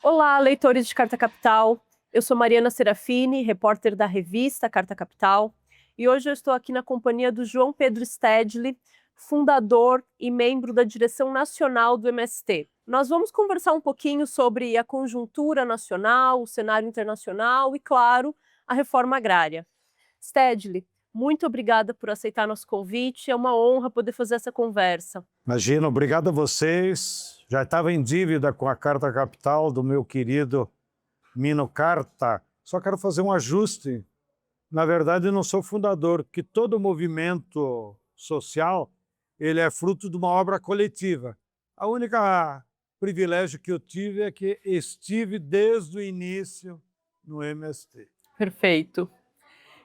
Olá, leitores de Carta Capital. Eu sou Mariana Serafini, repórter da revista Carta Capital, e hoje eu estou aqui na companhia do João Pedro Stedley, fundador e membro da direção nacional do MST. Nós vamos conversar um pouquinho sobre a conjuntura nacional, o cenário internacional e, claro, a reforma agrária. Stedley, muito obrigada por aceitar nosso convite, é uma honra poder fazer essa conversa. Imagina, obrigado a vocês. Já estava em dívida com a Carta Capital do meu querido Mino Carta. Só quero fazer um ajuste. Na verdade, eu não sou fundador, porque todo movimento social ele é fruto de uma obra coletiva. A única privilégio que eu tive é que estive desde o início no MST. Perfeito.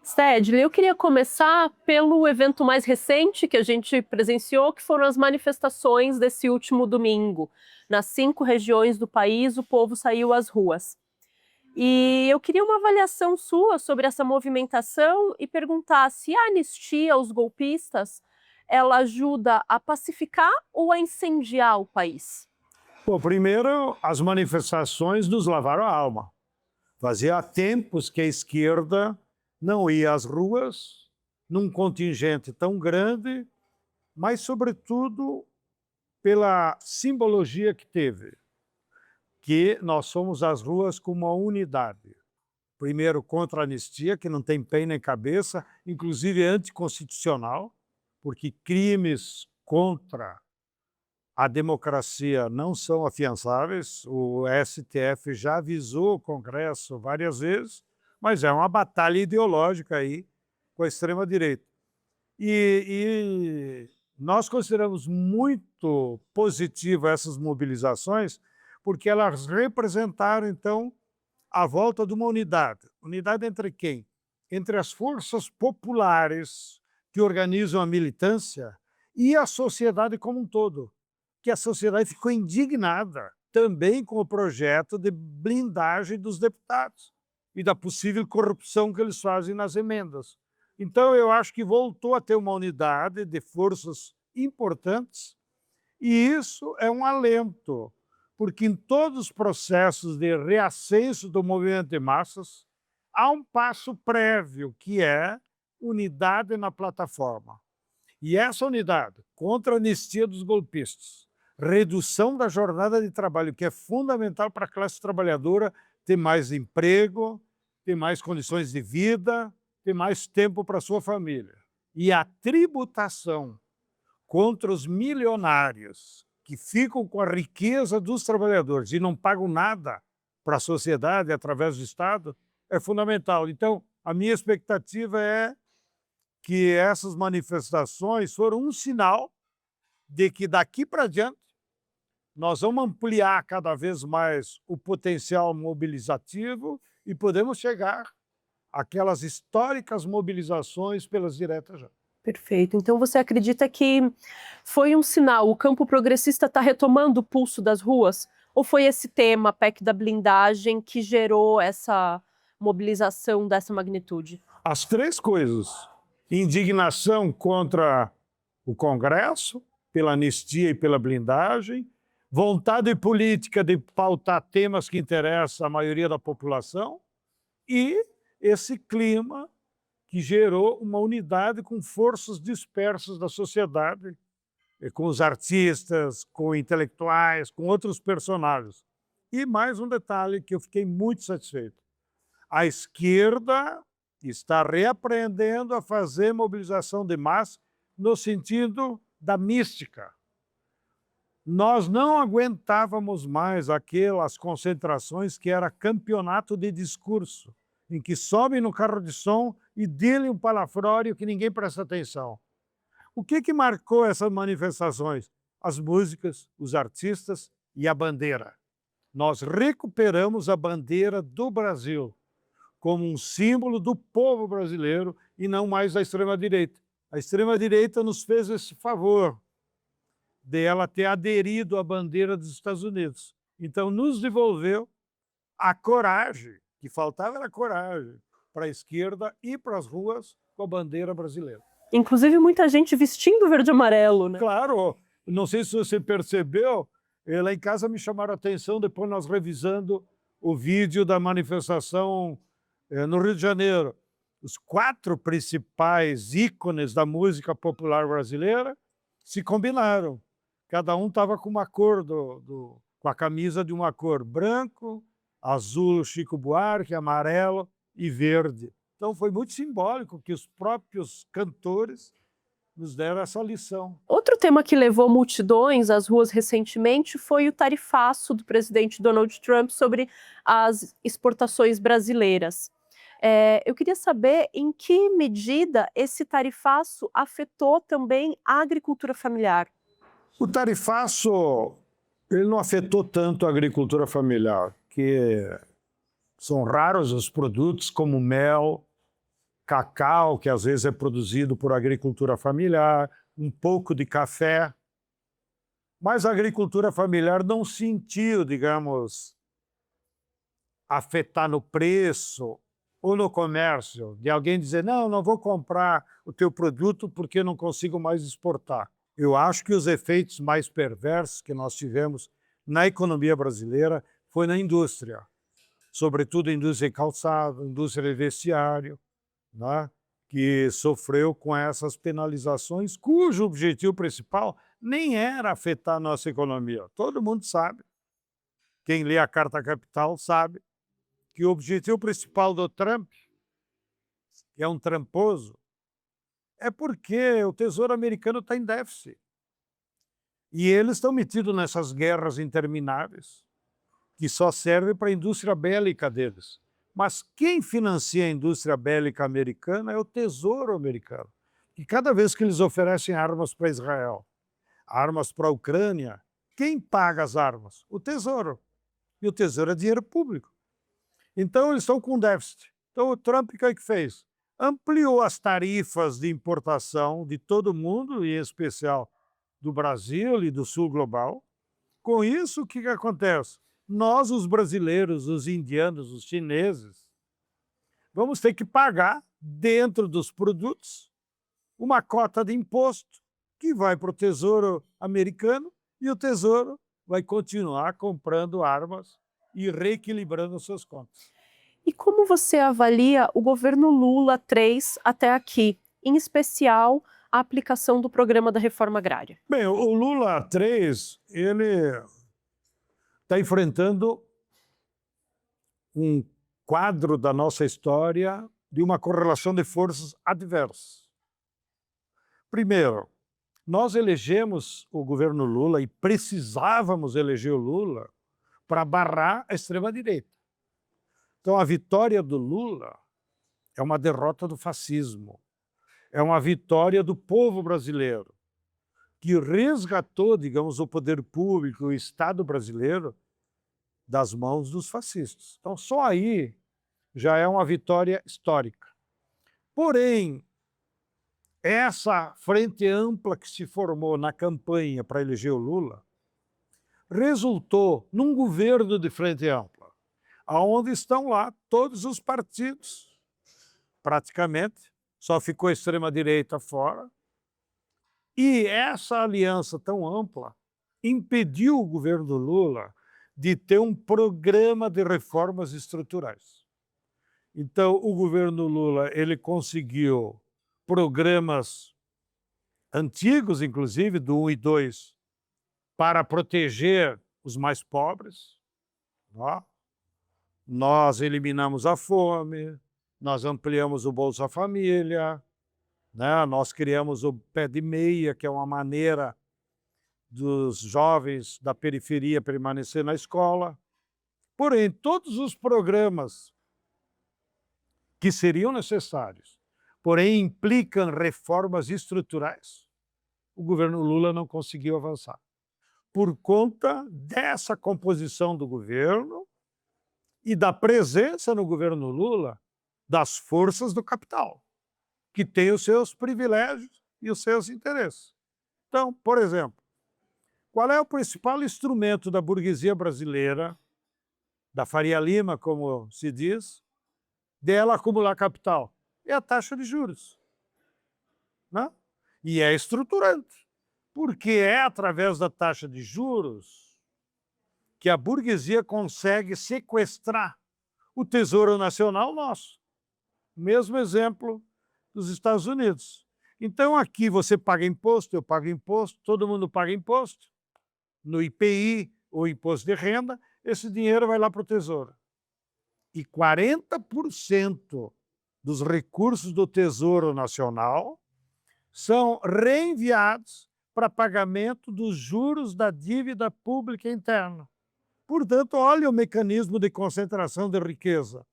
Stedley, eu queria começar pelo evento mais recente que a gente presenciou, que foram as manifestações desse último domingo. Nas 5 regiões do país, o povo saiu às ruas. E eu queria uma avaliação sua sobre essa movimentação e perguntar se a anistia aos golpistas, ela ajuda a pacificar ou a incendiar o país? Bom, primeiro, as manifestações nos lavaram a alma. Fazia tempos que a esquerda não ia às ruas, num contingente tão grande, mas, sobretudo, pela simbologia que teve, que nós fomos às ruas com uma unidade. Primeiro, contra a anistia, que não tem pé nem cabeça, inclusive anticonstitucional, porque crimes contra a democracia não são afiançáveis. O STF já avisou o Congresso várias vezes, mas é uma batalha ideológica aí com a extrema-direita. E nós consideramos muito positivo essas mobilizações, porque elas representaram, então, a volta de uma unidade. Unidade entre quem? Entre as forças populares que organizam a militância e a sociedade como um todo, que a sociedade ficou indignada também com o projeto de blindagem dos deputados e da possível corrupção que eles fazem nas emendas. Então, eu acho que voltou a ter uma unidade de forças importantes, e isso é um alento, porque em todos os processos de reascenso do movimento de massas, há um passo prévio, que é unidade na plataforma. E essa unidade contra a anistia dos golpistas, redução da jornada de trabalho, que é fundamental para a classe trabalhadora ter mais emprego, ter mais condições de vida, ter mais tempo para a sua família. E a tributação contra os milionários que ficam com a riqueza dos trabalhadores e não pagam nada para a sociedade através do Estado é fundamental. Então, a minha expectativa é que essas manifestações foram um sinal de que daqui para diante nós vamos ampliar cada vez mais o potencial mobilizativo e podemos chegar àquelas históricas mobilizações pelas diretas já. Perfeito. Então você acredita que foi um sinal, o campo progressista está retomando o pulso das ruas? Ou foi esse tema, a PEC da blindagem, que gerou essa mobilização dessa magnitude? As três coisas: indignação contra o Congresso, pela anistia e pela blindagem, vontade política de pautar temas que interessam à maioria da população e esse clima que gerou uma unidade com forças dispersas da sociedade, com os artistas, com intelectuais, com outros personagens. E mais um detalhe que eu fiquei muito satisfeito: a esquerda está reaprendendo a fazer mobilização de massa no sentido da mística. Nós não aguentávamos mais aquelas concentrações que era campeonato de discurso, em que sobem no carro de som e dele um palafrório que ninguém presta atenção. O que marcou essas manifestações? As músicas, os artistas e a bandeira. Nós recuperamos a bandeira do Brasil como um símbolo do povo brasileiro e não mais da extrema-direita. A extrema-direita nos fez esse favor de ela ter aderido à bandeira dos Estados Unidos. Então, nos devolveu a coragem, que faltava era coragem, para a esquerda ir para as ruas com a bandeira brasileira. Inclusive muita gente vestindo verde e amarelo, né? Claro, não sei se você percebeu, Lá em casa me chamaram a atenção, depois nós revisando o vídeo da manifestação no Rio de Janeiro. Os 4 principais ícones da música popular brasileira se combinaram. Cada um estava com uma cor, com a camisa de uma cor: branco, azul Chico Buarque, amarelo e verde. Então foi muito simbólico que os próprios cantores nos deram essa lição. Outro tema que levou multidões às ruas recentemente foi o tarifaço do presidente Donald Trump sobre as exportações brasileiras. Eu queria saber em que medida esse tarifaço afetou também a agricultura familiar. O tarifaço ele não afetou tanto a agricultura familiar, que são raros os produtos como mel, cacau, que às vezes é produzido por agricultura familiar, um pouco de café. Mas a agricultura familiar não sentiu, digamos, afetar no preço ou no comércio, de alguém dizer: não, não vou comprar o teu produto porque não consigo mais exportar. Eu acho que os efeitos mais perversos que nós tivemos na economia brasileira foi na indústria, sobretudo a indústria de calçado, indústria de vestiário, né, que sofreu com essas penalizações, cujo objetivo principal nem era afetar a nossa economia. Todo mundo sabe, quem lê a Carta Capital sabe, que o objetivo principal do Trump, que é um tramposo, é porque o Tesouro americano está em déficit. E eles estão metidos nessas guerras intermináveis, que só servem para a indústria bélica deles. Mas quem financia a indústria bélica americana é o Tesouro americano. E cada vez que eles oferecem armas para Israel, armas para a Ucrânia, quem paga as armas? O Tesouro. E o Tesouro é dinheiro público. Então eles estão com déficit. Então o Trump o que é que fez? Ampliou as tarifas de importação de todo mundo, e em especial do Brasil e do sul global. Com isso, o que acontece? Nós, os brasileiros, os indianos, os chineses, vamos ter que pagar, dentro dos produtos, uma cota de imposto que vai para o Tesouro americano, e o Tesouro vai continuar comprando armas e reequilibrando suas contas. E como você avalia o governo Lula 3 até aqui, em especial a aplicação do programa da reforma agrária? Bem, o Lula 3, ele está enfrentando um quadro da nossa história de uma correlação de forças adversas. Primeiro, nós elegemos o governo Lula e precisávamos eleger o Lula para barrar a extrema-direita. Então, a vitória do Lula é uma derrota do fascismo, é uma vitória do povo brasileiro, que resgatou, digamos, o poder público, o Estado brasileiro, das mãos dos fascistas. Então, só aí já é uma vitória histórica. Porém, essa frente ampla que se formou na campanha para eleger o Lula resultou num governo de frente ampla, onde estão lá todos os partidos, praticamente, só ficou a extrema-direita fora, e essa aliança tão ampla impediu o governo Lula de ter um programa de reformas estruturais. Então, o governo Lula ele conseguiu programas antigos, inclusive, do 1 e 2, para proteger os mais pobres. Nós eliminamos a fome, nós ampliamos o Bolsa Família, nós criamos o pé de meia, que é uma maneira dos jovens da periferia permanecer na escola. Porém, todos os programas que seriam necessários, porém implicam reformas estruturais, o governo Lula não conseguiu avançar. Por conta dessa composição do governo e da presença no governo Lula das forças do capital, que têm os seus privilégios e os seus interesses. Então, por exemplo, qual é o principal instrumento da burguesia brasileira, da Faria Lima, como se diz, dela acumular capital? É a taxa de juros. E é estruturante, porque é através da taxa de juros que a burguesia consegue sequestrar o Tesouro Nacional nosso. Mesmo exemplo dos Estados Unidos. Então, aqui você paga imposto, eu pago imposto, todo mundo paga imposto, no IPI, ou imposto de renda, esse dinheiro vai lá para o Tesouro. E 40% dos recursos do Tesouro Nacional são reenviados para pagamento dos juros da dívida pública interna. Portanto, olha o mecanismo de concentração de riqueza.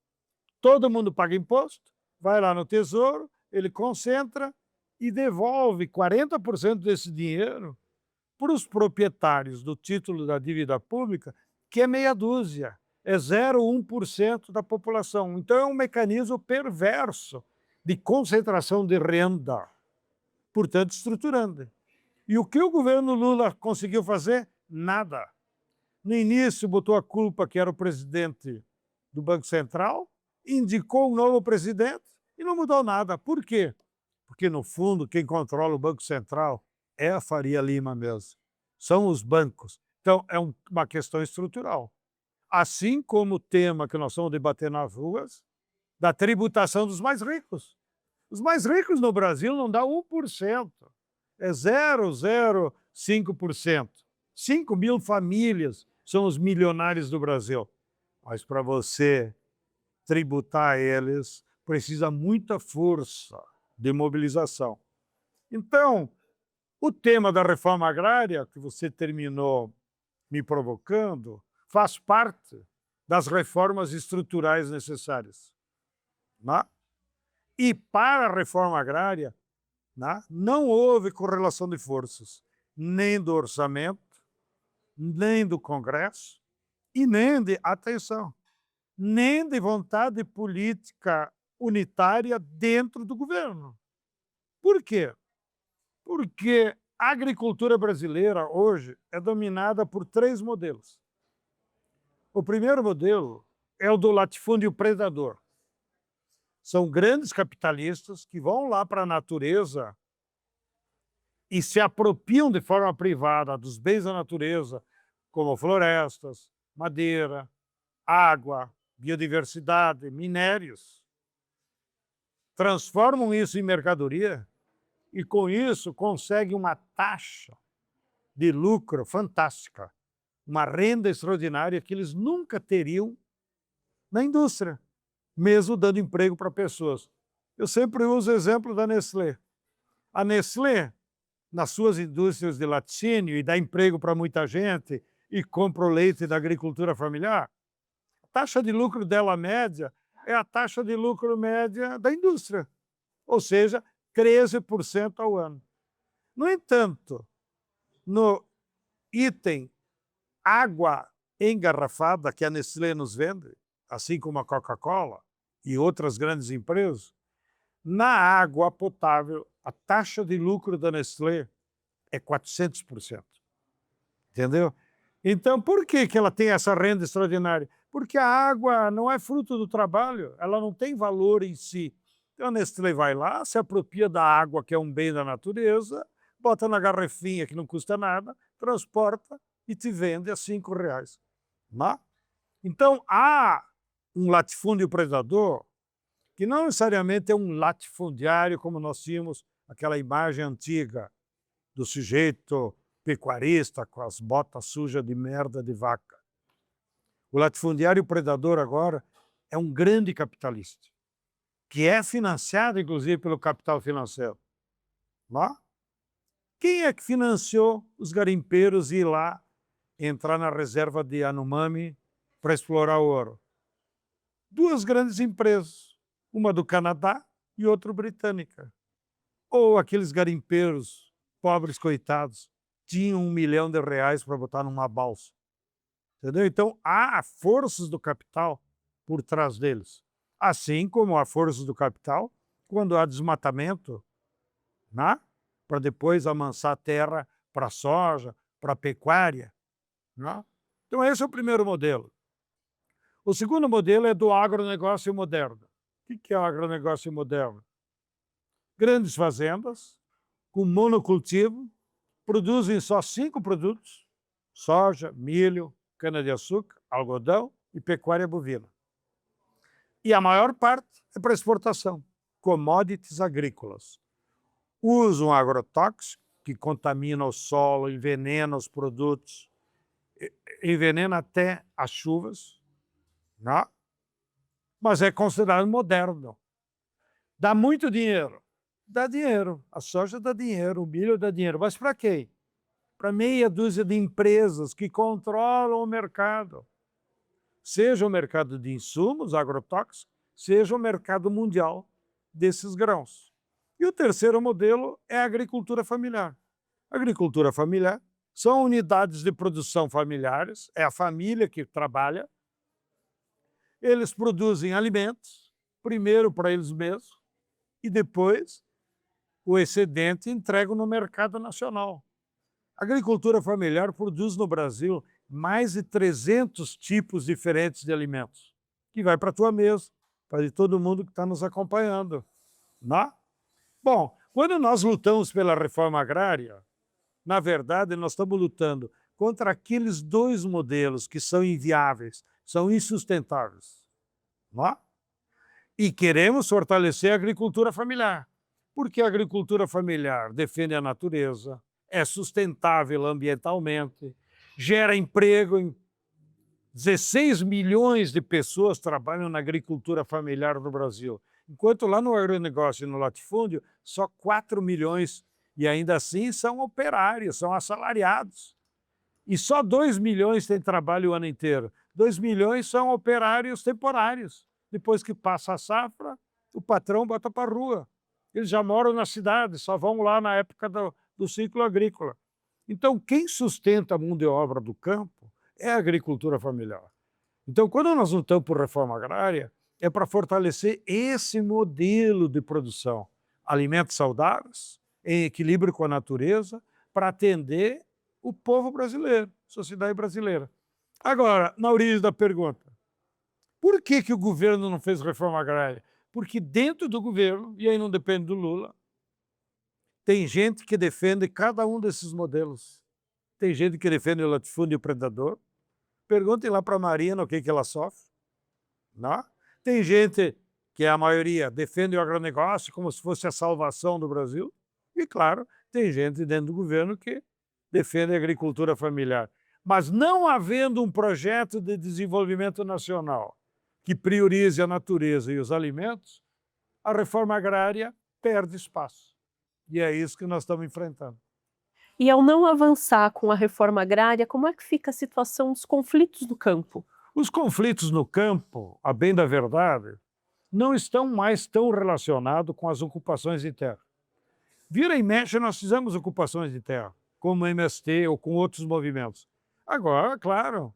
Todo mundo paga imposto, vai lá no Tesouro, ele concentra e devolve 40% desse dinheiro para os proprietários do título da dívida pública, que é meia dúzia, é 0,1% da população. Então, é um mecanismo perverso de concentração de renda, portanto, estruturante. E o que o governo Lula conseguiu fazer? Nada. No início, botou a culpa que era o presidente do Banco Central, indicou um novo presidente e não mudou nada. Por quê? Porque, no fundo, quem controla o Banco Central é a Faria Lima mesmo. São os bancos. Então, é uma questão estrutural. Assim como o tema que nós vamos debater nas ruas, da tributação dos mais ricos. Os mais ricos no Brasil não dá 1%, é 0,05%. 5 mil famílias são os milionários do Brasil. Mas para você tributar eles, precisa muita força de mobilização. Então, o tema da reforma agrária, que você terminou me provocando, faz parte das reformas estruturais necessárias. Né? E para a reforma agrária, né, não houve correlação de forças, nem do orçamento, nem do Congresso, e nem de, atenção, nem de vontade política unitária dentro do governo. Por quê? Porque a agricultura brasileira hoje é dominada por 3 modelos. O primeiro modelo é o do latifúndio predador. São grandes capitalistas que vão lá para a natureza e se apropriam de forma privada dos bens da natureza, como florestas, madeira, água, biodiversidade, minérios. Transformam isso em mercadoria e, com isso, conseguem uma taxa de lucro fantástica, uma renda extraordinária que eles nunca teriam na indústria, mesmo dando emprego para pessoas. Eu sempre uso o exemplo da Nestlé. A Nestlé, nas suas indústrias de laticínio, e dá emprego para muita gente, e compra o leite da agricultura familiar, a taxa de lucro dela média é a taxa de lucro média da indústria, ou seja, 13% ao ano. No entanto, no item água engarrafada que a Nestlé nos vende, assim como a Coca-Cola e outras grandes empresas, na água potável, a taxa de lucro da Nestlé é 400%. Entendeu? Então, por que ela tem essa renda extraordinária? Porque a água não é fruto do trabalho, ela não tem valor em si. Então, a Nestlé vai lá, se apropria da água, que é um bem da natureza, bota na garrafinha, que não custa nada, transporta e te vende a R$5. Né? Então, há um latifúndio predador que não necessariamente é um latifundiário, como nós tínhamos aquela imagem antiga do sujeito pecuarista com as botas sujas de merda de vaca. O latifundiário predador agora é um grande capitalista, que é financiado, inclusive, pelo capital financeiro. Não? Quem é que financiou os garimpeiros ir lá entrar na reserva de Yanomami para explorar o ouro? 2 grandes empresas, uma do Canadá e outra britânica. Ou aqueles garimpeiros, pobres coitados, tinham R$1 milhão para botar numa balsa. Entendeu? Então, há forças do capital por trás deles. Assim como há forças do capital quando há desmatamento, né? Para depois amansar a terra para soja, para pecuária. Né? Então, esse é o primeiro modelo. O segundo modelo é do agronegócio moderno. O que é o agronegócio moderno? Grandes fazendas, com monocultivo, produzem só 5 produtos: soja, milho, cana-de-açúcar, algodão e pecuária bovina. E a maior parte é para exportação, commodities agrícolas. Usam agrotóxicos, que contamina o solo, envenena os produtos, envenena até as chuvas, né? Mas é considerado moderno. Dá muito dinheiro? Dá dinheiro. A soja dá dinheiro, o milho dá dinheiro. Mas para quem? Para meia dúzia de empresas que controlam o mercado. Seja o mercado de insumos agrotóxicos, seja o mercado mundial desses grãos. E o terceiro modelo é a agricultura familiar. A agricultura familiar são unidades de produção familiares, é a família que trabalha. Eles produzem alimentos, primeiro para eles mesmos, e depois o excedente entregam no mercado nacional. A agricultura familiar produz no Brasil mais de 300 tipos diferentes de alimentos, que vai para a tua mesa, para de todo mundo que está nos acompanhando. Né? Bom, quando nós lutamos pela reforma agrária, na verdade, nós estamos lutando contra aqueles dois modelos que são inviáveis, são insustentáveis. Né? E queremos fortalecer a agricultura familiar, porque a agricultura familiar defende a natureza, é sustentável ambientalmente, gera emprego. 16 milhões de pessoas trabalham na agricultura familiar no Brasil, enquanto lá no agronegócio e no latifúndio, só 4 milhões, e ainda assim são operários, são assalariados. E só 2 milhões têm trabalho o ano inteiro. 2 milhões são operários temporários. Depois que passa a safra, o patrão bota para a rua. Eles já moram na cidade, só vão lá na época do ciclo agrícola. Então, quem sustenta a mão de obra do campo é a agricultura familiar. Então, quando nós lutamos por reforma agrária, é para fortalecer esse modelo de produção. Alimentos saudáveis, em equilíbrio com a natureza, para atender o povo brasileiro, a sociedade brasileira. Agora, na origem da pergunta, por que o governo não fez reforma agrária? Porque dentro do governo, e aí não depende do Lula, tem gente que defende cada um desses modelos. Tem gente que defende o latifúndio e o predador. Perguntem lá para a Marina o que ela sofre. Não? Tem gente, que é a maioria, defende o agronegócio como se fosse a salvação do Brasil. E, claro, tem gente dentro do governo que defende a agricultura familiar. Mas não havendo um projeto de desenvolvimento nacional que priorize a natureza e os alimentos, a reforma agrária perde espaço. E é isso que nós estamos enfrentando. E ao não avançar com a reforma agrária, como é que fica a situação dos conflitos no campo? Os conflitos no campo, a bem da verdade, não estão mais tão relacionados com as ocupações de terra. Vira e mexe, nós fizemos ocupações de terra, como o MST ou com outros movimentos. Agora, claro,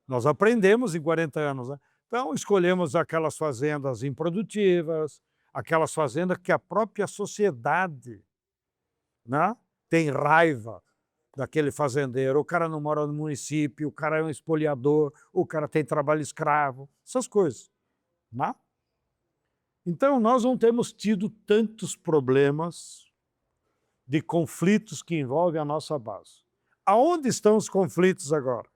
nós aprendemos em 40 anos, né? Então, escolhemos aquelas fazendas improdutivas, aquelas fazendas que a própria sociedade, né, tem raiva daquele fazendeiro. O cara não mora no município, o cara é um espoliador, o cara tem trabalho escravo, essas coisas. Né? Então, nós não temos tido tantos problemas de conflitos que envolvem a nossa base. Aonde estão os conflitos agora?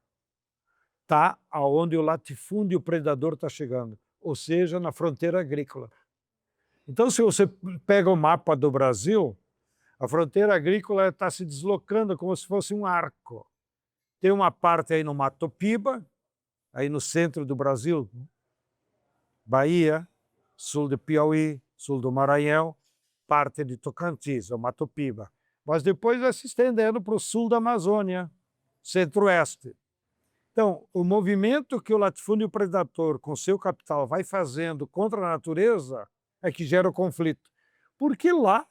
Está aonde o latifúndio e o predador está chegando, ou seja, na fronteira agrícola. Então, se você pega o mapa do Brasil, a fronteira agrícola está se deslocando como se fosse um arco. Tem uma parte aí no Mato Piba, aí no centro do Brasil, Bahia, sul de Piauí, sul do Maranhão, parte de Tocantins, o Mato Piba. Mas depois vai se estendendo para o sul da Amazônia, centro-oeste. Então, o movimento que o latifúndio predador, com seu capital, vai fazendo contra a natureza é que gera o conflito. Porque lá,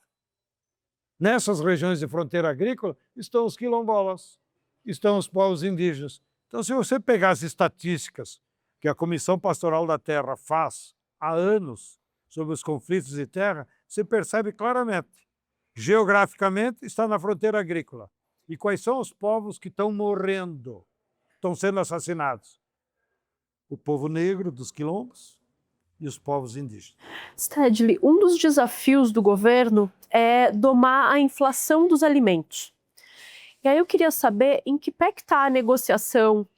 nessas regiões de fronteira agrícola, estão os quilombolas, estão os povos indígenas. Então, se você pegar as estatísticas que a Comissão Pastoral da Terra faz há anos sobre os conflitos de terra, você percebe claramente, geograficamente, está na fronteira agrícola. E quais são os povos que estão morrendo, estão sendo assassinados? O povo negro dos quilombos e os povos indígenas. Stedley, um dos desafios do governo é domar a inflação dos alimentos. E aí eu queria saber em que pé está a negociação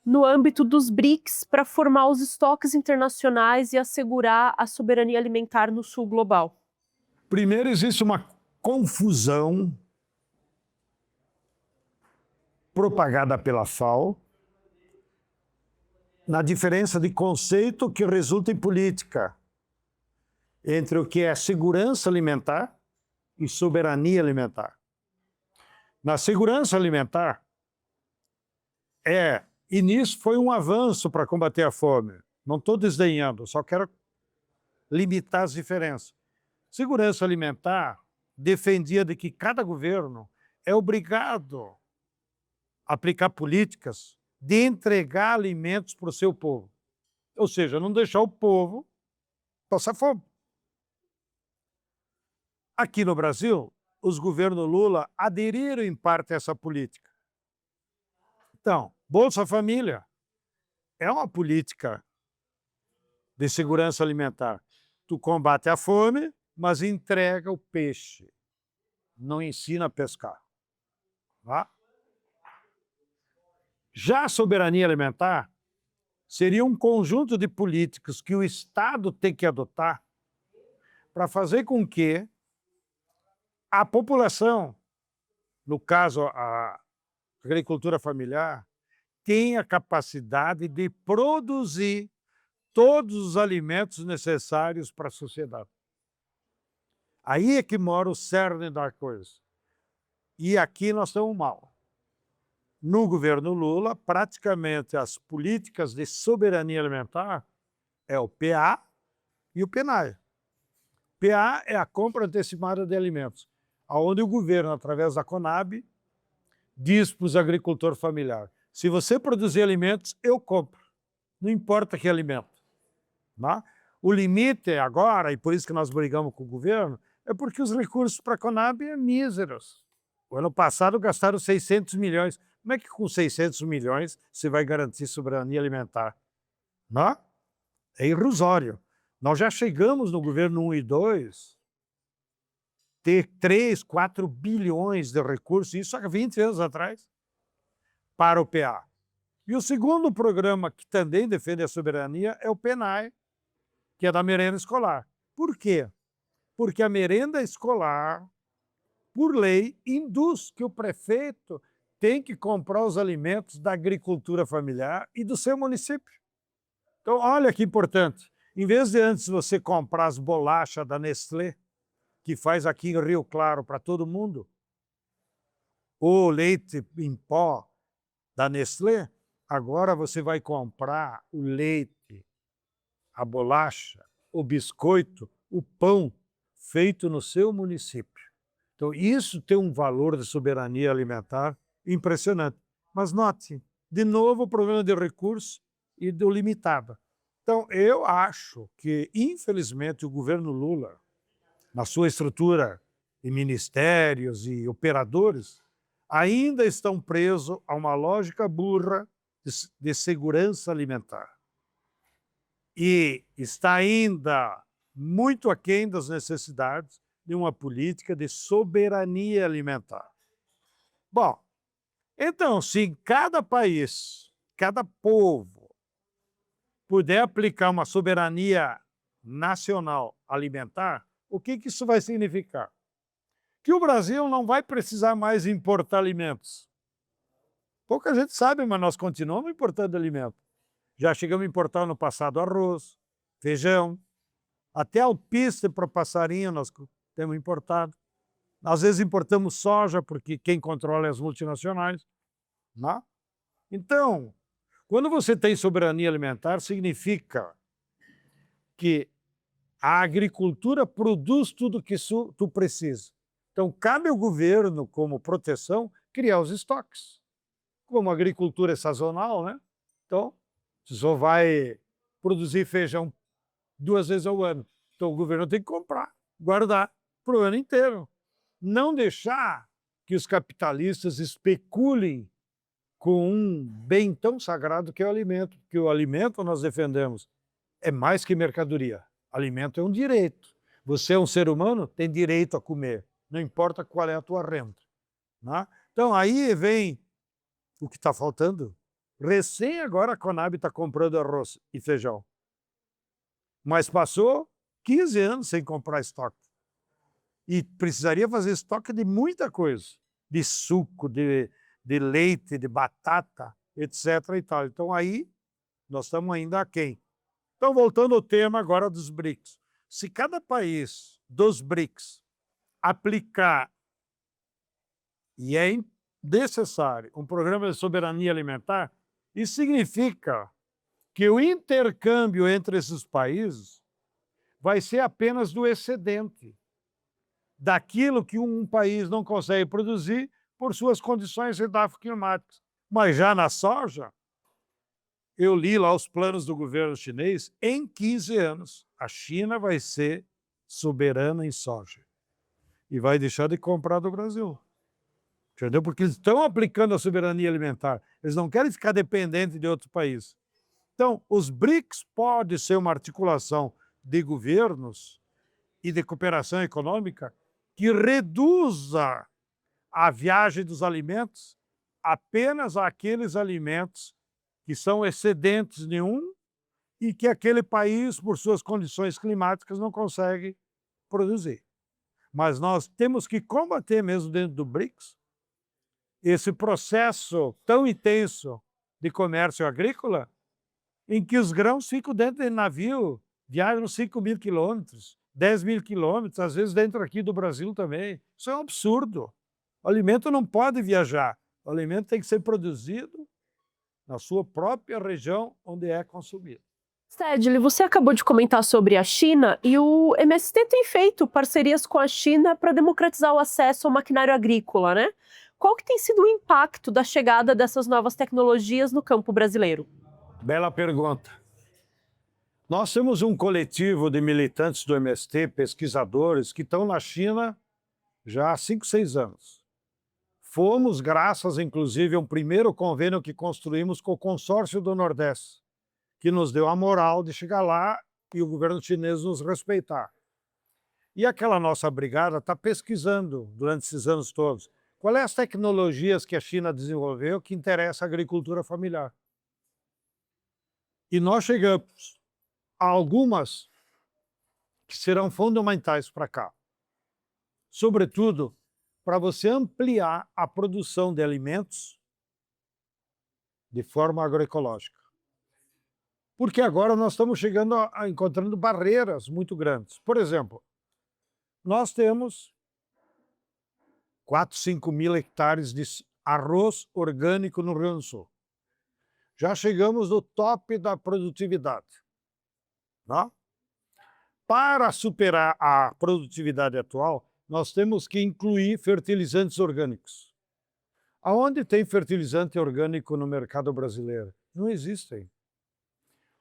no âmbito dos BRICS para formar os estoques internacionais e assegurar a soberania alimentar no sul global? Primeiro, existe uma confusão propagada pela FAO na diferença de conceito que resulta em política entre o que é segurança alimentar e soberania alimentar. Na segurança alimentar, e nisso foi um avanço para combater a fome. Não estou desdenhando, só quero limitar as diferenças. Segurança alimentar defendia de que cada governo é obrigado a aplicar políticas de entregar alimentos para o seu povo. Ou seja, não deixar o povo passar fome. Aqui no Brasil, os governos Lula aderiram em parte a essa política. Então, Bolsa Família é uma política de segurança alimentar. Tu combate a fome, mas entrega o peixe. Não ensina a pescar. Tá? Já a soberania alimentar seria um conjunto de políticas que o Estado tem que adotar para fazer com que a população, no caso a agricultura familiar, tenha capacidade de produzir todos os alimentos necessários para a sociedade. Aí é que mora o cerne da coisa. E aqui nós estamos mal. No governo Lula, praticamente as políticas de soberania alimentar é o PA e o PNAE. PA é a compra antecipada de alimentos, onde o governo, através da Conab, diz para os agricultores familiares: se você produzir alimentos, eu compro, não importa que alimento. Tá? O limite agora, e por isso que nós brigamos com o governo, é porque os recursos para a Conab são míseros. O ano passado gastaram 600 milhões. Como é que com 600 milhões você vai garantir soberania alimentar? Não? É irrisório. Nós já chegamos no governo 1 e 2 ter 3, 4 bilhões de recursos, isso há 20 anos atrás, para o PA. E o segundo programa que também defende a soberania é o PNAE, que é da merenda escolar. Por quê? Porque a merenda escolar, por lei, induz que o prefeito tem que comprar os alimentos da agricultura familiar e do seu município. Então, olha que importante. Em vez de antes você comprar as bolachas da Nestlé, que faz aqui em Rio Claro para todo mundo, ou leite em pó da Nestlé, agora você vai comprar o leite, a bolacha, o biscoito, o pão feito no seu município. Então, isso tem um valor de soberania alimentar impressionante. Mas note, de novo, o problema de recursos e do limitado. Então, eu acho que, infelizmente, o governo Lula, na sua estrutura de ministérios e operadores, ainda estão presos a uma lógica burra de segurança alimentar. E está ainda muito aquém das necessidades de uma política de soberania alimentar. Bom, então, se em cada país, cada povo, puder aplicar uma soberania nacional alimentar, o que isso vai significar? Que o Brasil não vai precisar mais importar alimentos. Pouca gente sabe, mas nós continuamos importando alimentos. Já chegamos a importar no passado arroz, feijão, até alpiste para passarinho nós temos importado. Às vezes importamos soja, porque quem controla é as multinacionais. Não? Então, quando você tem soberania alimentar, significa que a agricultura produz tudo que tu precisa. Então, cabe ao governo, como proteção, criar os estoques. Como a agricultura é sazonal, né? Então, você só vai produzir feijão 2 vezes ao ano. Então, o governo tem que comprar, guardar para o ano inteiro. Não deixar que os capitalistas especulem com um bem tão sagrado que é o alimento. Porque o alimento, nós defendemos, é mais que mercadoria. Alimento é um direito. Você é um ser humano, tem direito a comer. Não importa qual é a tua renda. Né? Então, aí vem o que está faltando, Recém agora a Conab está comprando arroz e feijão. Mas passou 15 anos sem comprar estoque. E precisaria fazer estoque de muita coisa. De suco, de leite, de batata, etc. e tal. Então aí nós estamos ainda aquém. Então, voltando ao tema agora dos BRICS. Se cada país dos BRICS aplicar, e é necessário, um programa de soberania alimentar, isso significa que o intercâmbio entre esses países vai ser apenas do excedente, daquilo que um país não consegue produzir por suas condições edafoclimáticas. Mas já na soja, eu li lá os planos do governo chinês, em 15 anos, a China vai ser soberana em soja e vai deixar de comprar do Brasil. Entendeu? Porque eles estão aplicando a soberania alimentar. Eles não querem ficar dependentes de outro país. Então, os BRICS pode ser uma articulação de governos e de cooperação econômica que reduza a viagem dos alimentos apenas àqueles alimentos que são excedentes de um e que aquele país, por suas condições climáticas, não consegue produzir. Mas nós temos que combater mesmo dentro do BRICS esse processo tão intenso de comércio agrícola em que os grãos ficam dentro de navio, viajam 5.000 quilômetros, 10.000 quilômetros, às vezes dentro aqui do Brasil também. Isso é um absurdo. O alimento não pode viajar. O alimento tem que ser produzido na sua própria região onde é consumido. Stedley, você acabou de comentar sobre a China e o MST tem feito parcerias com a China para democratizar o acesso ao maquinário agrícola, né? Qual que tem sido o impacto da chegada dessas novas tecnologias no campo brasileiro? Bela pergunta. Nós temos um coletivo de militantes do MST, pesquisadores, que estão na China já há 5, 6 anos. Fomos, graças, inclusive, a um primeiro convênio que construímos com o Consórcio do Nordeste, que nos deu a moral de chegar lá e o governo chinês nos respeitar. E aquela nossa brigada está pesquisando, durante esses anos todos, quais as tecnologias que a China desenvolveu que interessam a agricultura familiar. E nós chegamos a algumas que serão fundamentais para cá. Sobretudo, para você ampliar a produção de alimentos de forma agroecológica. Porque agora nós estamos chegando encontrando barreiras muito grandes. Por exemplo, nós temos 4, 5 mil hectares de arroz orgânico no Rio Grande do Sul. Já chegamos no top da produtividade. Tá? Para superar a produtividade atual, nós temos que incluir fertilizantes orgânicos. Aonde tem fertilizante orgânico no mercado brasileiro? Não existem.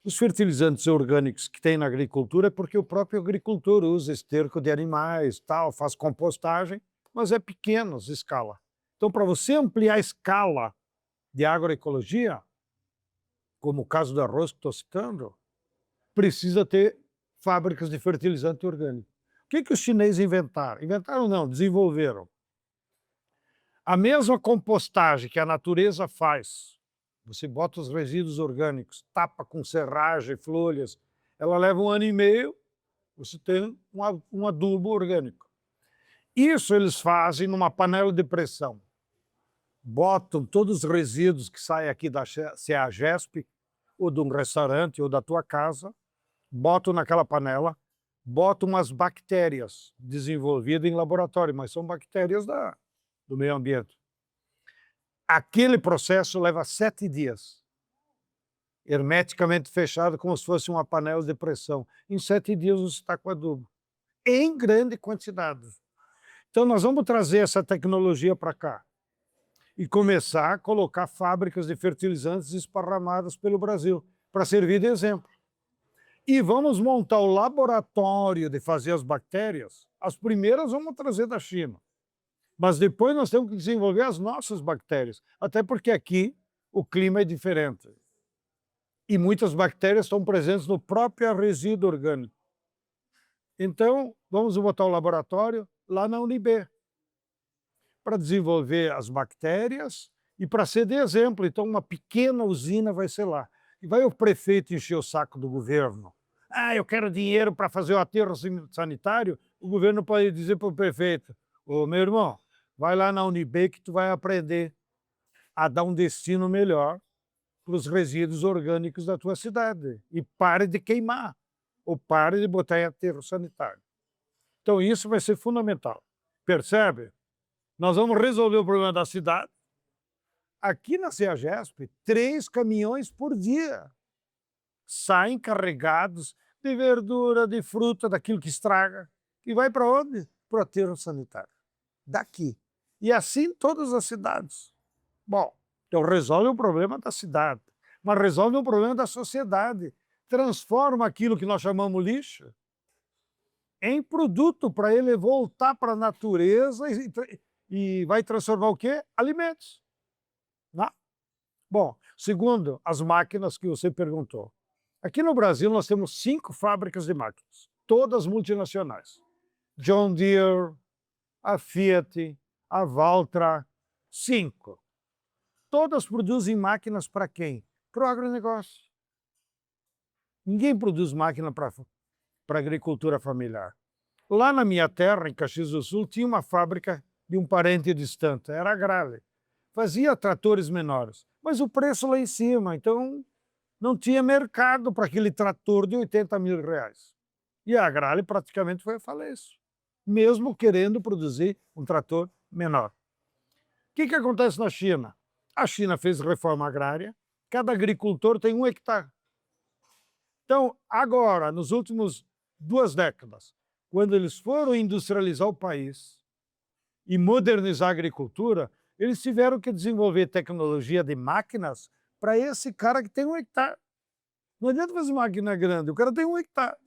Os fertilizantes orgânicos que tem na agricultura é porque o próprio agricultor usa esterco de animais, tal, faz compostagem, mas é pequena a escala. Então, para você ampliar a escala de agroecologia, como o caso do arroz que estou citando, precisa ter fábricas de fertilizante orgânico. O que os chineses inventaram? Inventaram não, desenvolveram. A mesma compostagem que a natureza faz, você bota os resíduos orgânicos, tapa com serragem, folhas, ela leva 1 ano e meio, você tem um adubo orgânico. Isso eles fazem numa panela de pressão. Botam todos os resíduos que saem aqui da CEAGESP, ou de um restaurante, ou da tua casa, botam naquela panela, botam umas bactérias desenvolvidas em laboratório, mas são bactérias do meio ambiente. Aquele processo leva 7 dias, hermeticamente fechado, como se fosse uma panela de pressão. Em 7 dias você está com adubo, em grande quantidade. Então nós vamos trazer essa tecnologia para cá e começar a colocar fábricas de fertilizantes esparramadas pelo Brasil, para servir de exemplo. E vamos montar o laboratório de fazer as bactérias. As primeiras vamos trazer da China. Mas depois nós temos que desenvolver as nossas bactérias, até porque aqui o clima é diferente. E muitas bactérias estão presentes no próprio resíduo orgânico. Então, vamos botar o laboratório lá na UNB, para desenvolver as bactérias E para ser de exemplo, então uma pequena usina vai ser lá. E vai o prefeito encher o saco do governo. Ah, eu quero dinheiro para fazer o aterro sanitário. O governo pode dizer para o prefeito: ô meu irmão, vai lá na Unib que tu vai aprender a dar um destino melhor para os resíduos orgânicos da tua cidade. E pare de queimar, ou pare de botar em aterro sanitário. Então isso vai ser fundamental. Percebe? Nós vamos resolver o problema da cidade. Aqui na CEAGESP, 3 caminhões por dia saem carregados de verdura, de fruta, daquilo que estraga. E vai para onde? Para o aterro sanitário. Daqui. E assim todas as cidades. Bom, então resolve o problema da cidade, mas resolve o problema da sociedade. Transforma aquilo que nós chamamos lixo em produto para ele voltar para a natureza e vai transformar o quê? Alimentos. Né? Bom, segundo as máquinas que você perguntou. Aqui no Brasil nós temos 5 fábricas de máquinas, todas multinacionais. John Deere, a Fiat, a Valtra, 5. Todas produzem máquinas para quem? Para o agronegócio. Ninguém produz máquina para a agricultura familiar. Lá na minha terra, em Caxias do Sul, tinha uma fábrica de um parente distante, era a Grale. Fazia tratores menores, mas o preço lá em cima, então não tinha mercado para aquele trator de 80 mil reais. E a Grale praticamente foi à falência, mesmo querendo produzir um trator menor. O que acontece na China? A China fez reforma agrária, cada agricultor tem 1 hectare. Então, agora, nos últimos 2 décadas, quando eles foram industrializar o país e modernizar a agricultura, eles tiveram que desenvolver tecnologia de máquinas para esse cara que tem 1 hectare. Não adianta fazer máquina grande, o cara tem 1 hectare.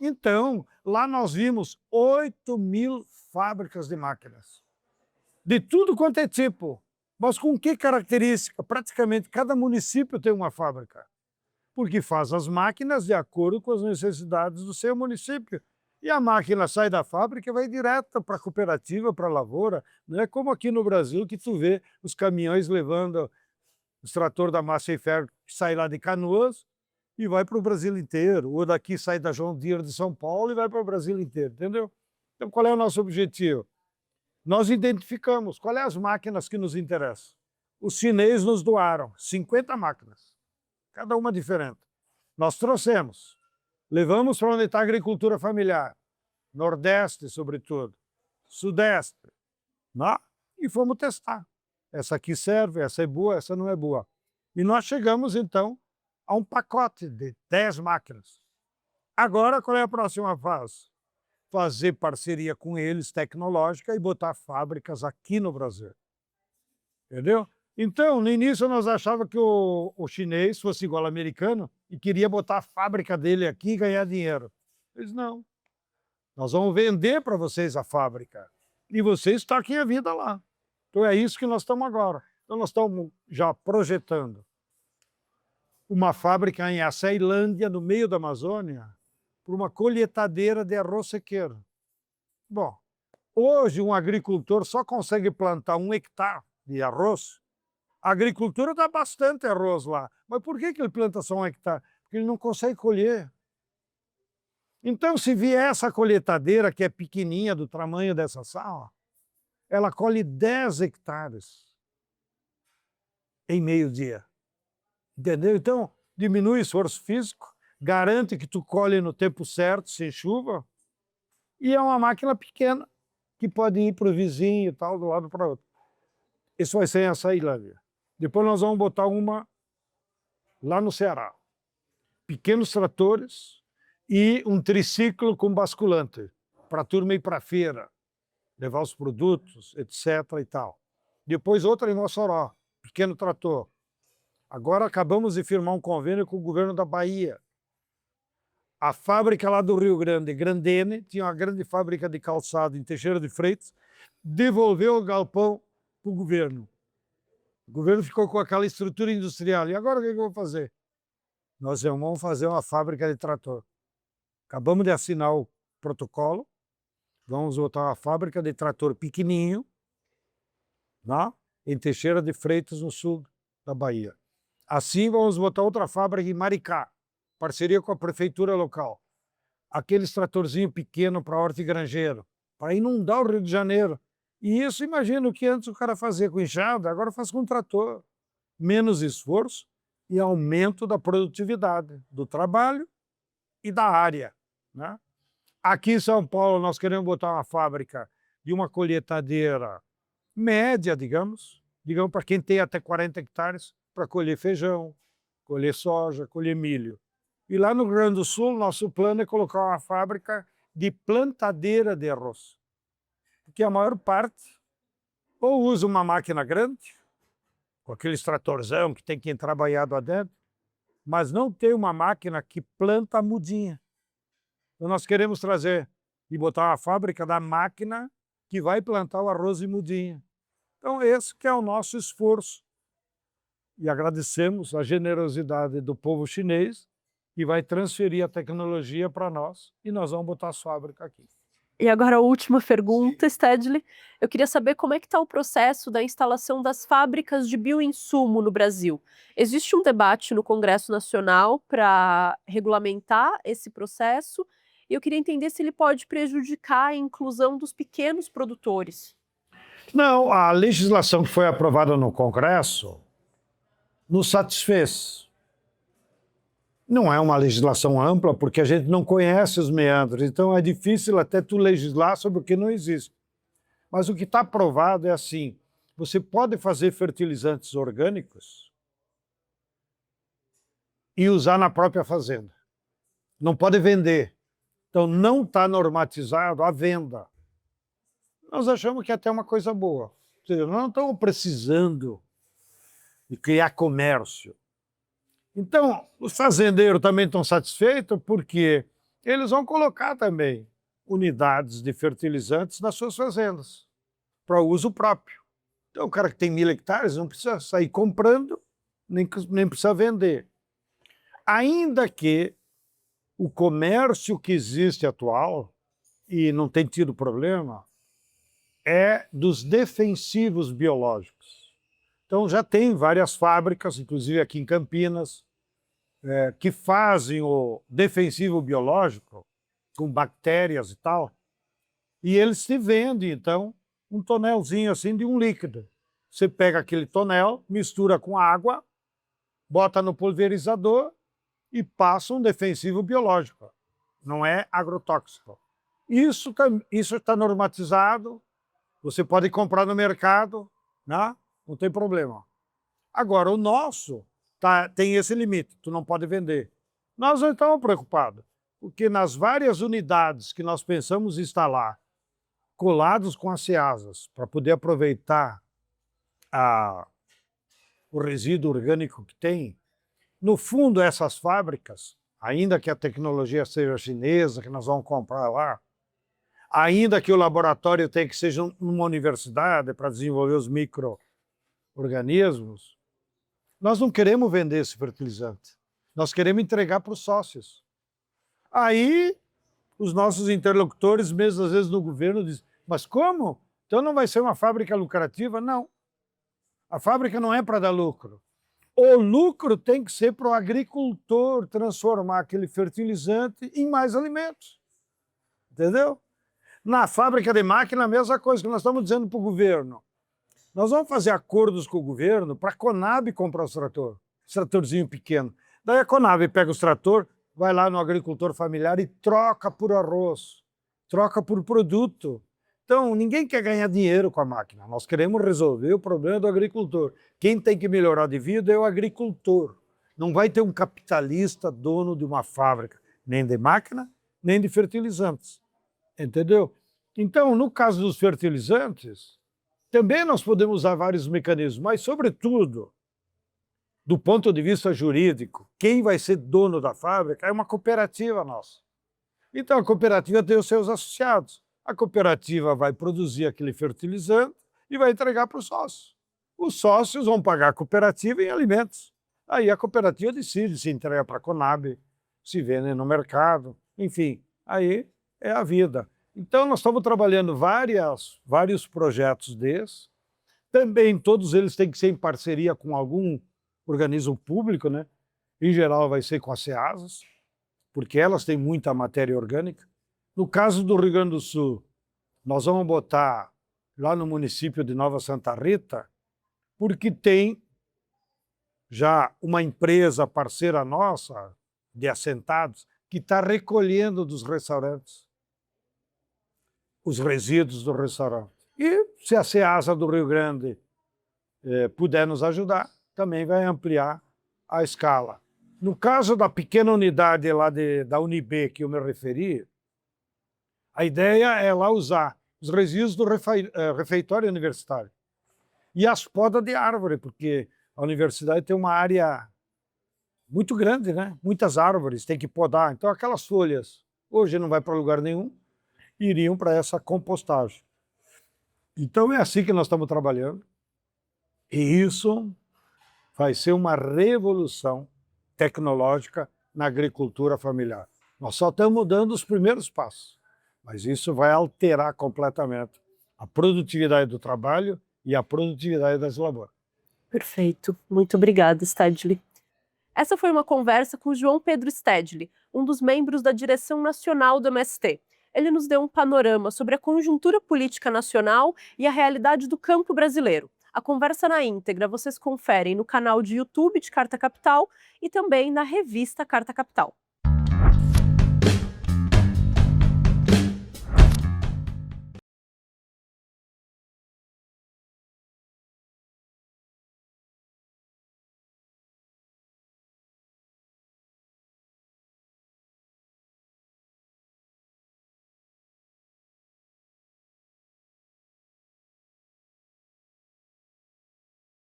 Então, lá nós vimos 8.000 fábricas de máquinas, de tudo quanto é tipo. Mas com que característica? Praticamente cada município tem uma fábrica, porque faz as máquinas de acordo com as necessidades do seu município. E a máquina sai da fábrica e vai direto para a cooperativa, para a lavoura. Não é como aqui no Brasil que tu vê os caminhões levando os tratores da Massa e Ferro que sai lá de Canoas e vai para o Brasil inteiro. Ou daqui sai da João Deere de São Paulo e vai para o Brasil inteiro, entendeu? Então qual é o nosso objetivo? Nós identificamos quais são as máquinas que nos interessam. Os chineses nos doaram 50 máquinas, cada uma diferente. Nós trouxemos, levamos para onde está a agricultura familiar, Nordeste, sobretudo, Sudeste, né? E fomos testar. Essa aqui serve, essa é boa, essa não é boa. E nós chegamos, então, a um pacote de 10 máquinas. Agora, qual é a próxima fase? Fazer parceria com eles, tecnológica, e botar fábricas aqui no Brasil. Entendeu? Então, no início nós achávamos que o chinês fosse igual ao americano e queria botar a fábrica dele aqui e ganhar dinheiro. Eles não. Nós vamos vender para vocês a fábrica e vocês toquem a vida lá. Então é isso que nós estamos agora. Então nós estamos já projetando uma fábrica em Açailândia, no meio da Amazônia, para uma colheitadeira de arroz sequeiro. Bom, hoje um agricultor só consegue plantar 1 hectare de arroz. A agricultura dá bastante arroz lá, mas por que ele planta só 1 hectare? Porque ele não consegue colher. Então, se vier essa colheitadeira, que é pequenininha, do tamanho dessa sala, ela colhe 10 hectares em meio dia. Entendeu? Então, diminui o esforço físico, garante que tu colhe no tempo certo, sem chuva, e é uma máquina pequena, que pode ir para o vizinho e tal, do lado para o outro. Isso vai ser em Açailândia. Depois nós vamos botar uma lá no Ceará. Pequenos tratores e um triciclo com basculante, para a turma ir para a feira, levar os produtos, etc. e tal. Depois outra em Mossoró, pequeno trator. Agora acabamos de firmar um convênio com o governo da Bahia. A fábrica lá do Rio Grande, Grandene, tinha uma grande fábrica de calçado em Teixeira de Freitas, devolveu o galpão para o governo. O governo ficou com aquela estrutura industrial. E agora o que eu vou fazer? Nós vamos fazer uma fábrica de trator. Acabamos de assinar o protocolo. Vamos botar uma fábrica de trator pequenininho, né? em Teixeira de Freitas, no sul da Bahia. Assim, vamos botar outra fábrica em Maricá, parceria com a prefeitura local. Aqueles tratorzinho pequeno para horta e granjeiro, para inundar o Rio de Janeiro. E isso, imagina o que antes o cara fazia com enxada, agora faz com trator. Menos esforço e aumento da produtividade, do trabalho e da área, né? Aqui em São Paulo, nós queremos botar uma fábrica de uma colheitadeira média, digamos para quem tem até 40 hectares, para colher feijão, colher soja, colher milho. E lá no Rio Grande do Sul, nosso plano é colocar uma fábrica de plantadeira de arroz. Porque a maior parte ou usa uma máquina grande, com aquele tratorzão que tem que entrar banhado adentro, mas não tem uma máquina que planta a mudinha. Então nós queremos trazer e botar uma fábrica da máquina que vai plantar o arroz em mudinha. Então esse que é o nosso esforço. E agradecemos a generosidade do povo chinês, que vai transferir a tecnologia para nós, e nós vamos botar as fábricas aqui. E agora a última pergunta, Stedley. Eu queria saber como é que está o processo da instalação das fábricas de bioinsumo no Brasil. Existe um debate no Congresso Nacional para regulamentar esse processo, e eu queria entender se ele pode prejudicar a inclusão dos pequenos produtores. Não, a legislação que foi aprovada no Congresso nos satisfez. Não é uma legislação ampla, porque a gente não conhece os meandros, então é difícil até tu legislar sobre o que não existe. Mas o que está aprovado é assim, você pode fazer fertilizantes orgânicos e usar na própria fazenda. Não pode vender. Então não está normatizado a venda. Nós achamos que é até uma coisa boa. Ou seja, nós não estamos precisando de criar comércio. Então, os fazendeiros também estão satisfeitos porque eles vão colocar também unidades de fertilizantes nas suas fazendas, para uso próprio. Então, o cara que tem 1.000 hectares não precisa sair comprando, nem precisa vender. Ainda que o comércio que existe atual, e não tem tido problema, é dos defensivos biológicos. Então, já tem várias fábricas, inclusive aqui em Campinas, que fazem o defensivo biológico, com bactérias e tal, e eles te vendem, então, um tonelzinho assim de um líquido. Você pega aquele tonel, mistura com água, bota no pulverizador e passa um defensivo biológico. Não é agrotóxico. Isso está normatizado, você pode comprar no mercado, né? Não tem problema. Agora, o nosso tem esse limite, tu não pode vender. Nós não estamos preocupados, porque nas várias unidades que nós pensamos instalar, colados com as ceasas, para poder aproveitar o resíduo orgânico que tem, no fundo essas fábricas, ainda que a tecnologia seja chinesa, que nós vamos comprar lá, ainda que o laboratório tenha que ser uma universidade para desenvolver os micro-organismos, nós não queremos vender esse fertilizante. Nós queremos entregar para os sócios. Aí, os nossos interlocutores, mesmo às vezes no governo, dizem, mas como? Então não vai ser uma fábrica lucrativa? Não. A fábrica não é para dar lucro. O lucro tem que ser para o agricultor transformar aquele fertilizante em mais alimentos. Entendeu? Na fábrica de máquina, a mesma coisa que nós estamos dizendo para o governo. Nós vamos fazer acordos com o governo para a Conab comprar os tratorzinho pequeno. Daí a Conab pega os trator, vai lá no agricultor familiar e troca por arroz, troca por produto. Então, ninguém quer ganhar dinheiro com a máquina. Nós queremos resolver o problema do agricultor. Quem tem que melhorar de vida é o agricultor. Não vai ter um capitalista dono de uma fábrica, nem de máquina, nem de fertilizantes. Entendeu? Então, no caso dos fertilizantes, também nós podemos usar vários mecanismos, mas, sobretudo, do ponto de vista jurídico, quem vai ser dono da fábrica é uma cooperativa nossa. Então, a cooperativa tem os seus associados. A cooperativa vai produzir aquele fertilizante e vai entregar para os sócios. Os sócios vão pagar a cooperativa em alimentos. Aí a cooperativa decide se entrega para a Conab, se vende no mercado, enfim, aí é a vida. Então, nós estamos trabalhando vários projetos desses. Também todos eles têm que ser em parceria com algum organismo público, né? Em geral vai ser com as CEASAs, porque elas têm muita matéria orgânica. No caso do Rio Grande do Sul, nós vamos botar lá no município de Nova Santa Rita, porque tem já uma empresa parceira nossa, de assentados, que está recolhendo dos restaurantes os resíduos do restaurante. E se a CEASA do Rio Grande puder nos ajudar, também vai ampliar a escala. No caso da pequena unidade lá da UNIB que eu me referi, a ideia é lá usar os resíduos do refeitório universitário e as podas de árvore, porque a universidade tem uma área muito grande, né? Muitas árvores, tem que podar. Então aquelas folhas, hoje não vai para lugar nenhum, iriam para essa compostagem. Então é assim que nós estamos trabalhando, e isso vai ser uma revolução tecnológica na agricultura familiar. Nós só estamos dando os primeiros passos, mas isso vai alterar completamente a produtividade do trabalho e a produtividade das lavouras. Perfeito. Muito obrigada, Stedley. Essa foi uma conversa com o João Pedro Stedley, um dos membros da direção nacional do MST. Ele nos deu um panorama sobre a conjuntura política nacional e a realidade do campo brasileiro. A conversa na íntegra vocês conferem no canal de YouTube de Carta Capital e também na revista Carta Capital.